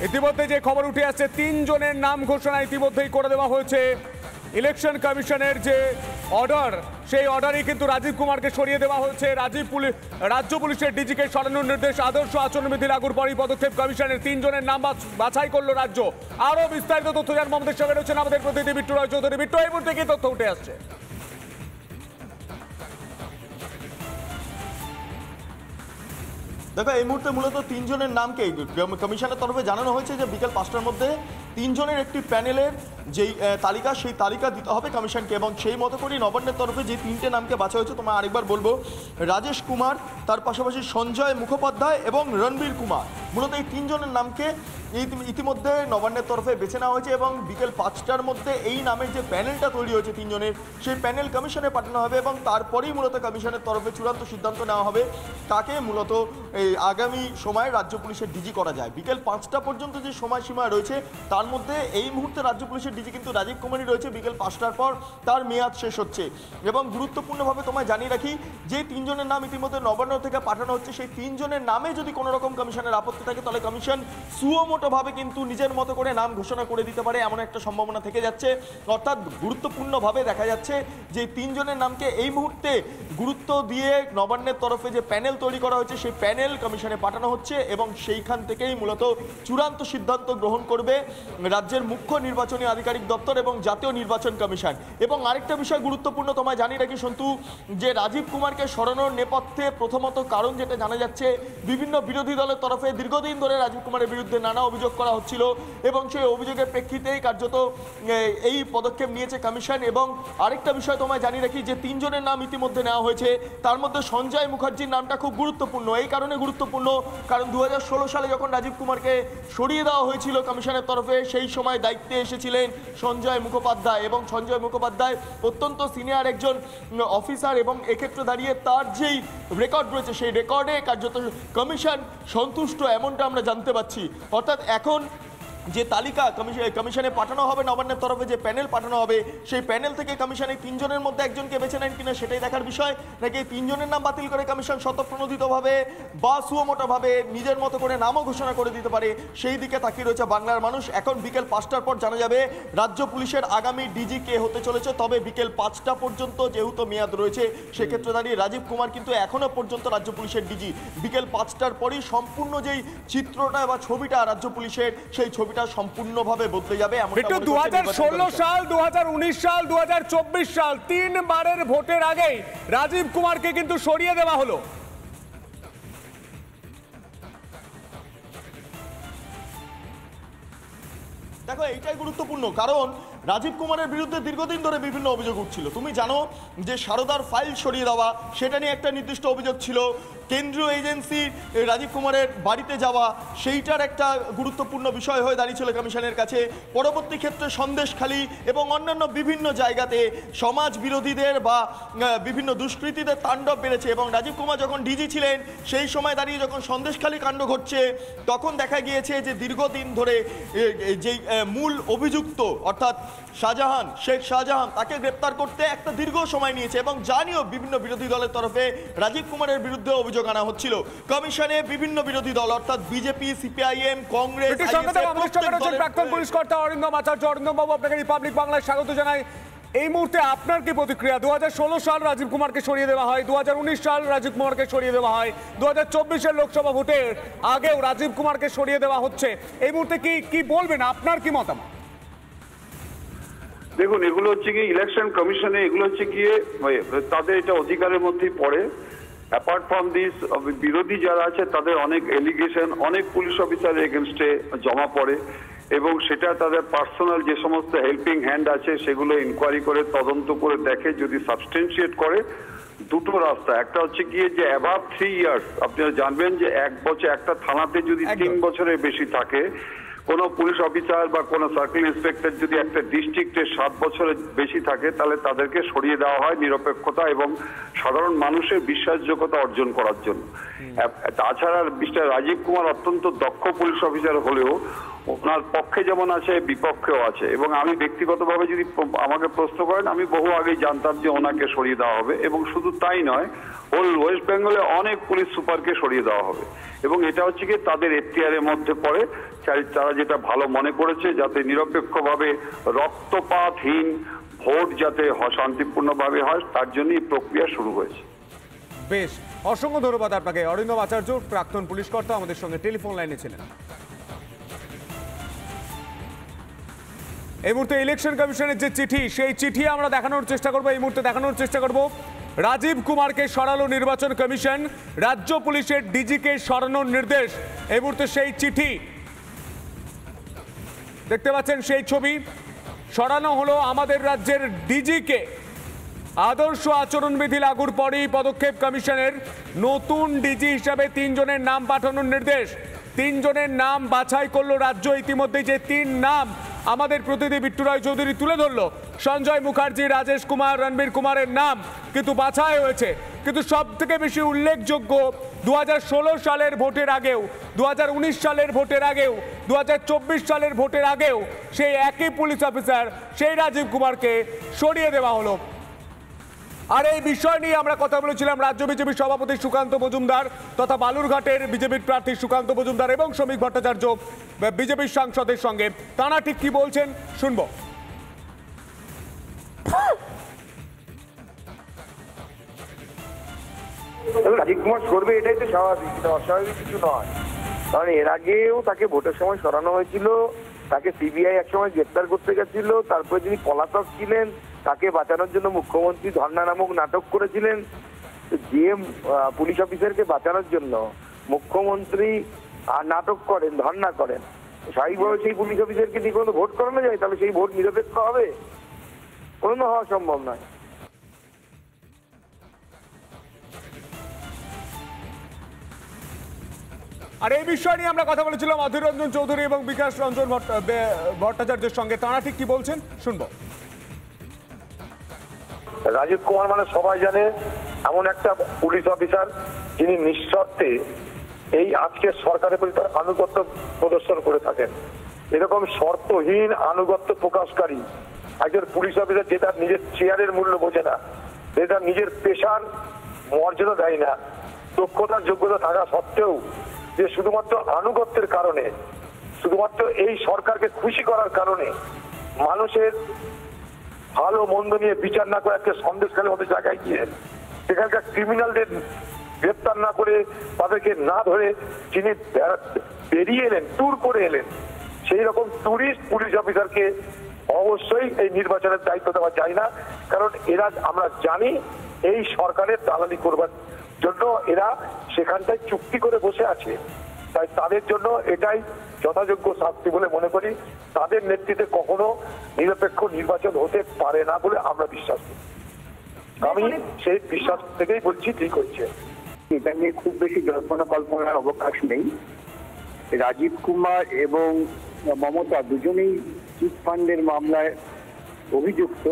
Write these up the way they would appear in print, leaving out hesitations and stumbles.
ইতিমধ্যে যে খবর উঠে আসছে ৩ জনের নাম ঘোষণা ইতিমধ্যেই করে দেওয়া হয়েছে। ইলেকশন কমিশনের যে অর্ডার, সেই অর্ডারে কিন্তু রাজীব কুমারকে সরিয়ে দেওয়া হয়েছে। রাজ্য পুলিশের ডিজিকে সরানোর নির্দেশ। আদর্শ আচরণবিধি লাগুর পরই পদক্ষেপ কমিশনের। ৩ জনের নাম বাছাই করলো রাজ্য। আরো বিস্তারিত তথ্য জানান আমাদের সঙ্গে রয়েছেন আমাদের প্রতিনিধি বিট্টু রায় চৌধুরী। বিট্টু, এই মুহূর্তে কি তথ্য উঠে আসছে? দেখো, এই মুহূর্তে মূলত ৩ জনের নামকে কমিশনের তরফে জানানো হয়েছে যে বিকেল ৫টার মধ্যে ৩ জনের একটি প্যানেলের যেই তালিকা, সেই তালিকা দিতে হবে কমিশনকে, এবং সেই মতো করেই নবান্নের তরফে যে ৩টে নামকে বাছা হয়েছে, তোমার আরেকবার বলবো, রাজেশ কুমার, তার পাশাপাশি সঞ্জয় মুখোপাধ্যায় এবং রণবীর কুমার। মূলত এই ৩ জনের নামকে ইতিমধ্যে নবান্নের তরফে বেছে নেওয়া হয়েছে এবং বিকেল ৫টার মধ্যে এই নামের যে প্যানেলটা তৈরি হয়েছে ৩ জনের, সেই প্যানেল কমিশনে পাঠানো হবে এবং তারপরেই মূলত কমিশনের তরফে চূড়ান্ত সিদ্ধান্ত নেওয়া হবে তাকে মূলত এই আগামী সময়ে রাজ্য পুলিশের ডিজি করা যায়। বিকেল ৫টা পর্যন্ত যে সময়সীমা রয়েছে তার মধ্যে এই মুহূর্তে রাজ্য পুলিশের ডিজি কিন্তু রাজীব কুমারই রয়েছে। বিকেল ৫টার পর তার মেয়াদ শেষ হচ্ছে এবং গুরুত্বপূর্ণভাবে তোমায় জানিয়ে রাখি যে ৩ জনের নাম ইতিমধ্যে নবান্ন থেকে পাঠানো হচ্ছে, সেই ৩ জনের নামে যদি কোনো রকম কমিশনের আপত্তি থাকে তাহলে কমিশন সুমোটোভাবে কিন্তু নিজের মতো করে নাম ঘোষণা করে দিতে পারে, এমন একটা সম্ভাবনা থেকে যাচ্ছে। অর্থাৎ গুরুত্বপূর্ণভাবে দেখা যাচ্ছে যে ৩ জনের নামকে এই মুহূর্তে গুরুত্ব দিয়ে নবান্নের তরফে যে প্যানেল তৈরি করা হয়েছে সেই প্যানেল কমিশনে পাঠানো হচ্ছে এবং সেইখান থেকেই মূলত চূড়ান্ত সিদ্ধান্ত গ্রহণ করবে রাজ্যের মুখ্য নির্বাচনী আধিকারিক দপ্তর এবং জাতীয় নির্বাচন কমিশন। এবং আরেকটা বিষয় গুরুত্বপূর্ণ তোমায় জানিয়ে রাখি সন্তু, যে রাজীব কুমারকে সরানোর নেপথ্যে প্রথমত কারণ যেটা জানা যাচ্ছে, বিভিন্ন বিরোধী দলের তরফে দীর্ঘদিন ধরে রাজীব কুমারের বিরুদ্ধে নানা অভিযোগ করা হচ্ছিল এবং সেই অভিযোগের প্রেক্ষিতেই কার্যত এই পদক্ষেপ নিয়েছে কমিশন। এবং আরেকটা বিষয় তোমায় জানিয়ে রাখি যে ৩ জনের নাম ইতিমধ্যে নেওয়া হয়েছে, তার মধ্যে সঞ্জয় মুখার্জির নামটা খুব গুরুত্বপূর্ণ। এই কারণে গুরুত্বপূর্ণ কারণ ২০১৬ সালে যখন রাজীব কুমারকে সরিয়ে দেওয়া হয়েছিল কমিশনের তরফে, সেই সময় দায়িত্বে এসেছিলেন সঞ্জয় মুখোপাধ্যায় এবং সঞ্জয় মুখোপাধ্যায় অত্যন্ত সিনিয়র একজন অফিসার এবং এক্ষেত্রে দাঁড়িয়ে তার যেই রেকর্ড রয়েছে সেই রেকর্ডে কার্যত কমিশন সন্তুষ্ট, এমনটা আমরা জানতে পারছি। অর্থাৎ এখন যে তালিকা কমিশনে পাঠানো হবে, নবান্নের তরফে যে প্যানেল পাঠানো হবে, সেই প্যানেল থেকে কমিশন এই ৩ জনের মধ্যে একজনকে বেছে নেন কিনা সেটাই দেখার বিষয়, নাকি এই ৩ জনের নাম বাতিল করে কমিশন স্বতঃপ্রণোদিতভাবে বা সুমোটোভাবে নিজের মতো করে নামও ঘোষণা করে দিতে পারে, সেই দিকে তাকিয়ে রয়েছে বাংলার মানুষ। এখন বিকেল ৫টার পর জানা যাবে রাজ্য পুলিশের আগামী ডিজি কে হতে চলেছে। তবে বিকেল ৫টা পর্যন্ত যেহেতু মেয়াদ রয়েছে, সেক্ষেত্রে দাঁড়িয়ে রাজীব কুমার কিন্তু এখনো পর্যন্ত রাজ্য পুলিশের ডিজি। বিকেল ৫টার পরই সম্পূর্ণ যেই চিত্রটা বা ছবিটা রাজ্য পুলিশের, সেই ছবিটা সম্পূর্ণভাবে বদলে যাবে। ২০১৬ সাল, ২০১৯ সাল, ২০২৪ সাল, ৩ বারের ভোটের আগেই রাজীব কুমারকে কিন্তু সরিয়ে দেওয়া হলো। দেখো, এইটাই গুরুত্বপূর্ণ কারণ রাজীব কুমারের বিরুদ্ধে দীর্ঘদিন ধরে বিভিন্ন অভিযোগ উঠছিল। তুমি জানো যে সারদার ফাইল সরিয়ে দেওয়া, সেটা নিয়ে একটা নির্দিষ্ট অভিযোগ ছিল। কেন্দ্রীয় এজেন্সি রাজীব কুমারের বাড়িতে যাওয়া, সেইটার একটা গুরুত্বপূর্ণ বিষয় হয়ে দাঁড়িয়েছিল কমিশনের কাছে। পরবর্তী ক্ষেত্রে সন্দেশখালী এবং অন্যান্য বিভিন্ন জায়গাতে সমাজ বিরোধীদের বা বিভিন্ন দুষ্কৃতীদের তাণ্ডব বেড়েছে এবং রাজীব কুমার যখন ডিজি ছিলেন সেই সময় দাঁড়িয়ে যখন সন্দেশখালী কাণ্ড ঘটছে, তখন দেখা গিয়েছে যে দীর্ঘদিন ধরে যেই মূল অভিযুক্ত অর্থাৎ শেখ শাহজাহান, তাকে গ্রেপ্তার করতে একটা দীর্ঘ সময় নিয়েছে এবং জানিও বিভিন্ন বিরোধী দলের তরফে রাজীব কুমারের বিরুদ্ধে অভিযোগ আনা হচ্ছিল। কমিশনে বিভিন্ন বিরোধী দল অর্থাৎ বিজেপি, সিপিআইএম, কংগ্রেস, প্রাক্তন পুলিশ কর্তা অরিন্দম আচার্য। অরিন্দম বাবু, আপনাকে রিপাবলিক বাংলায় স্বাগত জানাই। এই মুহূর্তে আপনার কি প্রতিক্রিয়া? ২০১৬ সাল রাজীব কুমারকে সরিয়ে দেওয়া হয়, ২০১৯ সাল রাজীব কুমারকে সরিয়ে দেওয়া হয়, ২০২৪-এর লোকসভা ভোটের আগেও রাজীব কুমারকে সরিয়ে দেওয়া হচ্ছে। এই মুহূর্তে কি বলবেন, আপনার কি মতামত? দেখুন, এগুলো হচ্ছে কি ইলেকশন কমিশনে, এগুলো হচ্ছে গিয়ে তাদের এটা অধিকারের মধ্যেই পড়ে। অ্যাপার্ট ফ্রম দিস, বিরোধী যারা আছে তাদের অনেক এলিগেশন অনেক পুলিশ অফিসারের এগেনস্টে জমা পড়ে এবং সেটা তাদের পার্সোনাল যে সমস্ত হেল্পিং হ্যান্ড আছে সেগুলো ইনকোয়ারি করে তদন্ত করে দেখে, যদি সাবস্টেন্সিয়েট করে। দুটো রাস্তা, একটা হচ্ছে গিয়ে যে অ্যাবাভ 3 ইয়ার্স, আপনারা জানবেন যে 1 বছর একটা থানাতে যদি 3 বছরের বেশি থাকে, কোনো পুলিশ অফিসার বা কোনো সার্কেল ইন্সপেক্টর যদি একটা ডিস্ট্রিক্টে 7 বছরের বেশি থাকে তাহলে তাদেরকে সরিয়ে দেওয়া হয় নিরপেক্ষতা এবং সাধারণ মানুষের বিশ্বাসযোগ্যতা অর্জন করার জন্য। তাছাড়া মিস্টার রাজীব কুমার অত্যন্ত দক্ষ পুলিশ অফিসার হলেও ওনার পক্ষে যেমন আছে বিপক্ষেও আছে, এবং আমি ব্যক্তিগতভাবে যদি আমাকে প্রশ্ন করেন আমি বহু আগেই জানতাম যে ওনাকে সরিয়ে দেওয়া হবে, এবং শুধু তাই নয় হোল ওয়েস্ট বেঙ্গলে অনেক পুলিশ সুপারকে সরিয়ে দেওয়া হবে, এবং এটা হচ্ছে কি তাদের এখতিয়ারের মধ্যে পড়ে। তারা যেটা ভালো মনে করেছে যাতে নিরপেক্ষভাবে রক্তপাতহীন ভোট যাতে শান্তিপূর্ণভাবে হয় তার জন্য এই প্রক্রিয়া শুরু হয়েছে। বেশ, অসংখ্য ধন্যবাদ আপনাকে। অরিন্দম আচার্য, প্রাক্তন পুলিশ কর্তা, আমাদের সঙ্গে টেলিফোন লাইনে ছিলেন। এই মুহূর্তে ইলেকশন কমিশনের যে চিঠি, সেই চিঠি আমরা দেখানোর চেষ্টা করব, এই মুহূর্তে দেখানোর চেষ্টা করব। রাজীব কুমারকে সরালো নির্বাচন কমিশন, রাজ্য পুলিশের ডিজিকে সরানোর নির্দেশ। এই মুহূর্তে সেই চিঠি দেখতে পাচ্ছেন, সেই ছবি। সরানো হলো আমাদের রাজ্যের ডিজিকে। আদর্শ আচরণবিধি লাগুর পরই পদক্ষেপ কমিশনের। নতুন ডিজি হিসাবে 3 জনের নাম পাঠানোর নির্দেশ। 3 জনের নাম বাছাই করলো রাজ্য। ইতিমধ্যে যে 3 নাম আমাদের প্রতিনিধি বিট্টু রায় চৌধুরী তুলে ধরলো, সঞ্জয় মুখার্জি, রাজেশ কুমার, রণবীর কুমারের নাম কিন্তু বাছাই হয়েছে। কিন্তু সব থেকে বেশি উল্লেখযোগ্য 2016 সালের ভোটের আগেও, 2019 সালের ভোটের আগেও, 2024 সালের ভোটের আগেও সেই একই পুলিশ অফিসার, সেই রাজীব কুমারকে সরিয়ে দেওয়া হলো। আর এই বিষয় নিয়ে আমরা কথা বলেছিলাম রাজ্য বিজেপির সভাপতি সুকান্ত মজুমদার তথা বালুরঘাটের বিজেপির প্রার্থী সুকান্ত মজুমদার এবং শ্রমিক ভট্টাচার্য বিজেপির সাংসদের সঙ্গে। তারা ঠিক কি বলছেন শুনবো। রাজীব কুমার সরবে, এটাই তো স্বাভাবিক, এটা অস্বাভাবিক কিছু নয়। কারণ এর আগেও তাকে ভোটের সময় সরানো হয়েছিল, তাকে সিবিআই একসময় গ্রেপ্তার করতে গেছিল, তারপরে যিনি পলাতক ছিলেন তাকে বাঁচানোর জন্য মুখ্যমন্ত্রী ধর্ণা নামক নাটক করেছিলেন। যে পুলিশ অফিসারকে বাঁচানোর জন্য মুখ্যমন্ত্রী নাটক করেন, ধর্ণা করেন, স্বাভাবিকভাবে সেই পুলিশ অফিসারকে দিয়ে কোনো ভোট করানো যায়? তাহলে সেই ভোট নিরপেক্ষ হবে? কোনো হওয়া সম্ভব নয়। আর এই বিষয় নিয়ে আমরা কথা বলেছিলাম অধীর রঞ্জন চৌধুরী এবং বিকাশ রঞ্জন ভট্টাচার্যের সঙ্গে। তারা ঠিক কি বলছেন শুনবো। রাজীব কুমার মানে সবাই জানে এমন একটা পুলিশ অফিসার যিনি নিঃস্বার্থে এই আজকের সরকারের প্রতি তার আনুগত্য প্রদর্শন করে থাকেন। এরকম শর্তহীন আনুগত্য প্রকাশকারী একজন পুলিশ অফিসার, যে তার নিজের চেয়ারের মূল্য বোঝে না, যে তার নিজের পেশার মর্যাদা দেয় না, দক্ষতার যোগ্যতা থাকা সত্ত্বেও যে শুধুমাত্র আনুগত্যের কারণে, শুধুমাত্র এই সরকারকে খুশি করার কারণে মানুষের ভালো মন্দ নিয়ে বিচার না করে একটা সন্দেশখালী মতো জায়গায় গিয়ে সেখানকার ক্রিমিনালদের গ্রেপ্তার না করে, তাদেরকে না ধরে যিনি বেরিয়ে এলেন, ট্যুর করে এলেন, সেই রকম ট্যুরিস্ট পুলিশ অফিসারকে অবশ্যই এই নির্বাচনের দায়িত্ব দেওয়া যায় না। কারণ এরা, আমরা জানি, এই সরকারের দালালি করবার জন্য এরা সেখানটায় চুক্তি করে বসে আছে। তাই তাদের জন্য এটাই যথাযোগ্য শাস্তি বলে মনে করি। তাদের নেতৃত্বে কখনো নিরপেক্ষ নির্বাচন হতে পারে না বলে আমরা বিশ্বাস করি। আমি সেই বিশ্বাস থেকেই বলছি ঠিক হচ্ছে। এটা নিয়ে খুব বেশি জল্পনা কল্পনার অবকাশ নেই। রাজীব কুমার এবং মমতা দুজনেই চিট ফান্ডের মামলায় অভিযুক্ত,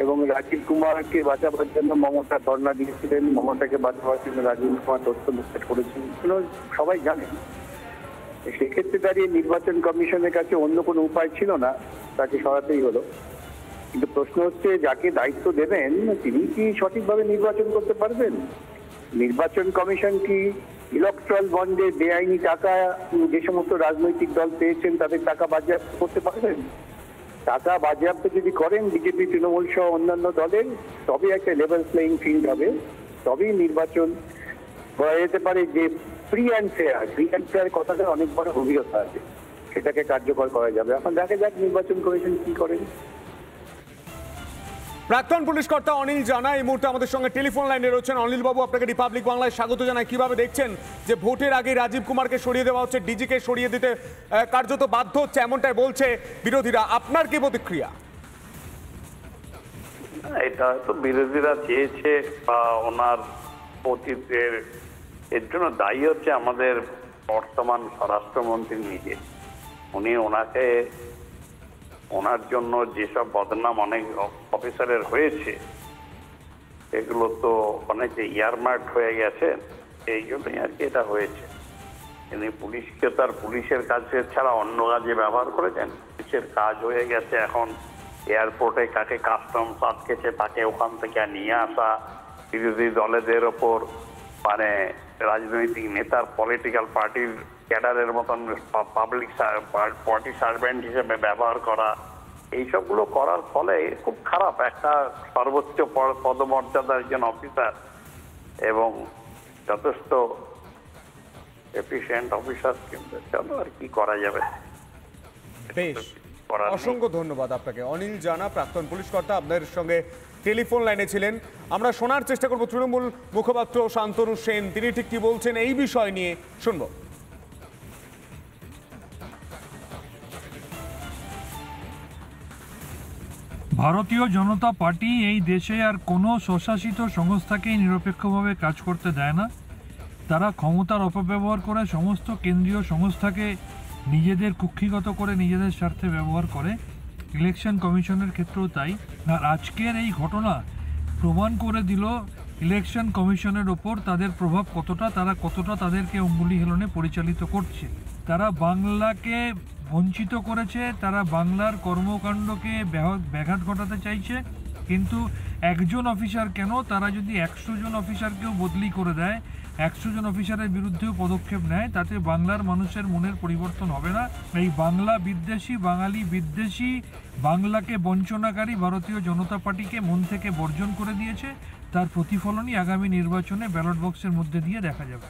এবং রাজীব কুমারকে বাঁচাবার জন্য মমতা ধর্ণা দিয়েছিলেন, মমতাকে বাঁচাবার জন্য রাজীব কুমার তথ্য মুখে করেছিলেন, সবাই জানেন। সেক্ষেত্রে দাঁড়িয়ে নির্বাচন কমিশনের কাছে অন্য কোনো উপায় ছিল না, তাকে সরাতেই হলো। কিন্তু প্রশ্ন হচ্ছে, যাকে দায়িত্ব দেবেন তিনি কি সঠিকভাবে নির্বাচন করতে পারবেন? নির্বাচন কমিশন কি ইলেকট্রাল বন্ডে বেআইনি টাকা যে সমস্ত রাজনৈতিক দল পেয়েছেন তাদের টাকা বাজেয়াপ্ত করতে পারবেন? টাকা বাজেয়াপ্ত যদি করেন বিজেপি, তৃণমূল সহ অন্যান্য দলের, তবে একটা লেভেল প্লেইং ফিল্ড হবে, তবেই নির্বাচন করা যেতে পারে। যে ফ্রি অ্যান্ড ফেয়ার কথাটা অনেক বড় গভীরতা আছে, সেটাকে কার্যকর করা যাবে। এখন দেখা যাক নির্বাচন কমিশন কি করেন। প্রাক্তন পুলিশ কর্তা অনিল জানা এই মুহূর্তে আমাদের সঙ্গে টেলিফোন লাইনে রয়েছেন। অনিল বাবু, আপনাকে রিপাবলিক বাংলায় স্বাগত জানাই। কিভাবে দেখছেন যে ভোটের আগে রাজীব কুমারকে সরিয়ে দেওয়া হচ্ছে, ডিজিকে সরিয়ে দিতে কার্যত বাধ্য হচ্ছে, এমনটাই বলছে বিরোধীরা, আপনার কি প্রতিক্রিয়া? এটা তো বিরোধীরা চেয়েছে বা ওনার অতীতের, এর জন্য দায়ী হচ্ছে আমাদের বর্তমান স্বরাষ্ট্রমন্ত্রী নিজে। ওনাকে ওনার জন্য যেসব বদনাম অনেক অফিসারের হয়েছে এগুলো তো অনেকে ইয়ারমার্ক হয়ে গেছে, এই জন্যই আর কি এটা হয়েছে। তিনি পুলিশকে তার পুলিশের কাজে ছাড়া অন্য কাজে ব্যবহার করেছেন। পুলিশের কাজ হয়ে গেছে এখন এয়ারপোর্টে কাকে কাস্টমস আটকেছে তাকে ওখান থেকে নিয়ে আসা, বিরোধী দলেদের ওপর মানে রাজনৈতিক নেতার পলিটিক্যাল পার্টির ক্যাডারের মতন পাবলিক পার্টি সার্ভেন্ট হিসেবে ব্যবহার করা, এইসবগুলো করার ফলে খুব খারাপ। একটা সর্বোচ্চ পদমর্যাদার একজন অফিসার এবং যথেষ্ট এফিশিয়েন্ট অফিসার, কিন্তু চলো আর কি করা যাবে। বেশ, অসংখ্য ধন্যবাদ আপনাকে। অনিল জানা, প্রাক্তন পুলিশ কর্তা, আপনাদের সঙ্গে টেলিফোন লাইনে ছিলেন। আমরা শোনার চেষ্টা করব তৃণমূল মুখপাত্র শান্তনু সেন, তিনি ঠিক কি বলছেন এই বিষয় নিয়ে শুনব। ভারতীয় জনতা পার্টি এই দেশে আর কোনো স্বশাসিত সংস্থাকেই নিরপেক্ষভাবে কাজ করতে দেয় না। তারা ক্ষমতার অপব্যবহার করে সমস্ত কেন্দ্রীয় সংস্থাকে নিজেদের কুক্ষিগত করে নিজেদের স্বার্থে ব্যবহার করে। ইলেকশন কমিশনের ক্ষেত্রেও তাই। আর আজকের এই ঘটনা প্রমাণ করে দিল ইলেকশন কমিশনের ওপর তাদের প্রভাব কতটা, তারা কতটা তাদেরকে অঙ্গুলি হেলনে পরিচালিত করছে। তারা বাংলাকে বঞ্চিত করেছে, তারা বাংলার কর্মকাণ্ডকে ব্যাঘাত ঘটাতে চাইছে। কিন্তু একজন অফিসার কেন, তারা যদি 100 জন অফিসারকেও বদলি করে দেয়, 100 জন অফিসারের বিরুদ্ধেও পদক্ষেপ নেয়, তাতে বাংলার মানুষের মনের পরিবর্তন হবে না। এই বাংলা বিদ্বেষী, বাঙালি বিদ্বেষী, বাংলাকে বঞ্চনাকারী ভারতীয় জনতা পার্টিকে মন থেকে বর্জন করে দিয়েছে। তার প্রতিফলনই আগামী নির্বাচনে ব্যালট বক্সের মধ্যে দিয়ে দেখা যাবে।